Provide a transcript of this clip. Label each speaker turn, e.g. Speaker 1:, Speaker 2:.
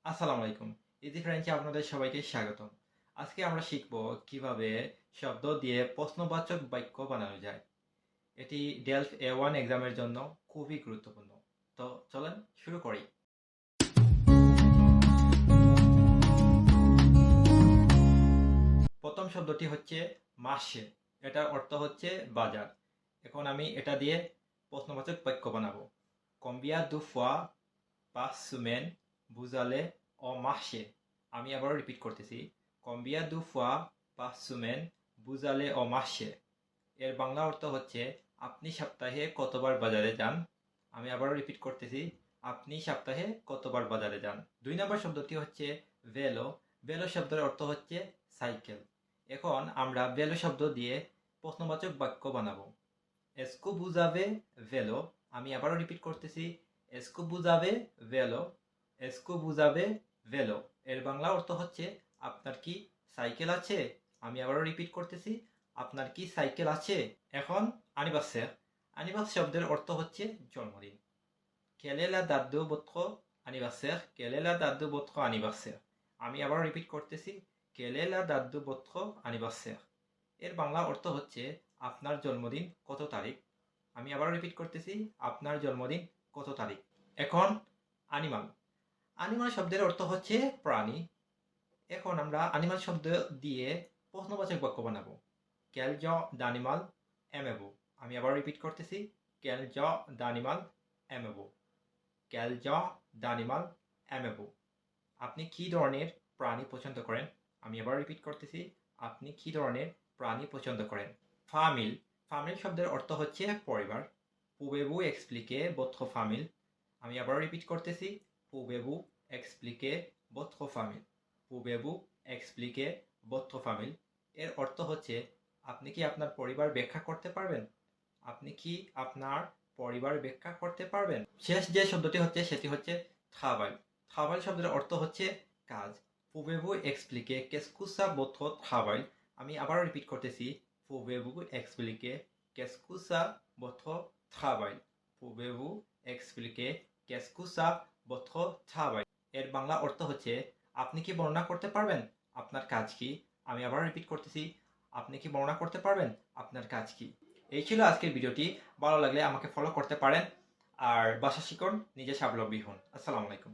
Speaker 1: আসসালামু আলাইকুম। ইজি ফ্রেঞ্চে আপনাদের সবাইকে স্বাগতম। আজকে আমরা শিখব কিভাবে শব্দ দিয়ে প্রশ্নবাচক বাক্য বানানো যায়। এটি ডেলফ A1 এক্সামের জন্য খুবই গুরুত্বপূর্ণ। তো চলেন শুরু করি। প্রথম শব্দটি হচ্ছে মার্শে। এটার অর্থ হচ্ছে বাজার। এখন আমি এটা দিয়ে প্রশ্নবাচক বাক্য বানাবো। Combien de fois par semaine vous allez au marché? আমি আবারও রিপিট করতেছি। Combien de fois par semaine vous allez au marché? এর বাংলা অর্থ হচ্ছে আপনি সপ্তাহে কতবার বাজারে যান। আমি আবারও রিপিট করতেছি। আপনি সপ্তাহে কতবার বাজারে যান। 2 নম্বর শব্দটি হচ্ছে ভেলো। ভেলো শব্দের অর্থ হচ্ছে সাইকেল। এখন আমরা ভেলো শব্দ দিয়ে প্রশ্নবাচক বাক্য বানাবো। Est-ce que vous avez vélo? আমি আবারও রিপিট করতেছি। Est-ce que vous avez vélo? Est-ce que vous avez vélo? এর বাংলা অর্থ হচ্ছে আপনার কি সাইকেল আছে? আমি আবারও রিপিট করতেছি। আপনার কি সাইকেল আছে? এখন anniversaire। anniversaire শব্দের অর্থ হচ্ছে জন্মদিন। Quelle est la date de votre anniversaire? Quelle est la date de votre anniversaire? আমি আবারও রিপিট করতেছি। Quelle est la date de votre anniversaire? এর বাংলা অর্থ হচ্ছে আপনার জন্মদিন কত তারিখ। আমি আবারও রিপিট করতেছি। আপনার জন্মদিন কত তারিখ। এখন অ্যানিমাল। অ্যানিমাল শব্দের অর্থ হচ্ছে প্রাণী। এখন আমরা অ্যানিমাল শব্দ দিয়ে প্রশ্নবাচক বাক্য বানাবো। Quel genre d'animal aimez-vous? আমি আবার রিপিট করতেছি। Quel genre d'animal aimez-vous? Quel genre d'animal aimez-vous? আপনি কি ধরনের প্রাণী পছন্দ করেন? আমি আবার রিপিট করতেছি। আপনি কি ধরনের প্রাণী পছন্দ করেন? ফামিল। ফামিল শব্দের অর্থ হচ্ছে পরিবার। Pouvez-vous expliquer votre famille? আমি আবার রিপিট করতেছি। Pouvez-vous expliquer votre famille? Pouvez-vous expliquer votre famille? এর অর্থ হচ্ছে আপনি কি আপনার পরিবার ব্যাখ্যা করতে পারবেন? আপনি কি আপনার পরিবার ব্যাখ্যা করতে পারবেন? শেষ যে শব্দটি হচ্ছে সেটি হচ্ছে travail। travail শব্দের অর্থ হচ্ছে কাজ। Pouvez-vous expliquer qu'est-ce que ça votre travail? আমি আবারও রিপিট করতেছি। Pouvez-vous expliquer qu'est-ce que ça votre travail? Pouvez-vous expliquer qu'est-ce que ça votre travail? এর বাংলা অর্থ হচ্ছে আপনি কি বর্ণনা করতে পারবেন আপনার কাজ কি? আমি আবার রিপিট করতেছি। আপনি কি বর্ণনা করতে পারবেন আপনার কাজ কি? এই ছিল আজকের ভিডিওটি। ভালো লাগলে আমাকে ফলো করতে পারেন। আর ভাষা শিখুন, নিজে স্বাবলম্বী হন। আসসালামু আলাইকুম।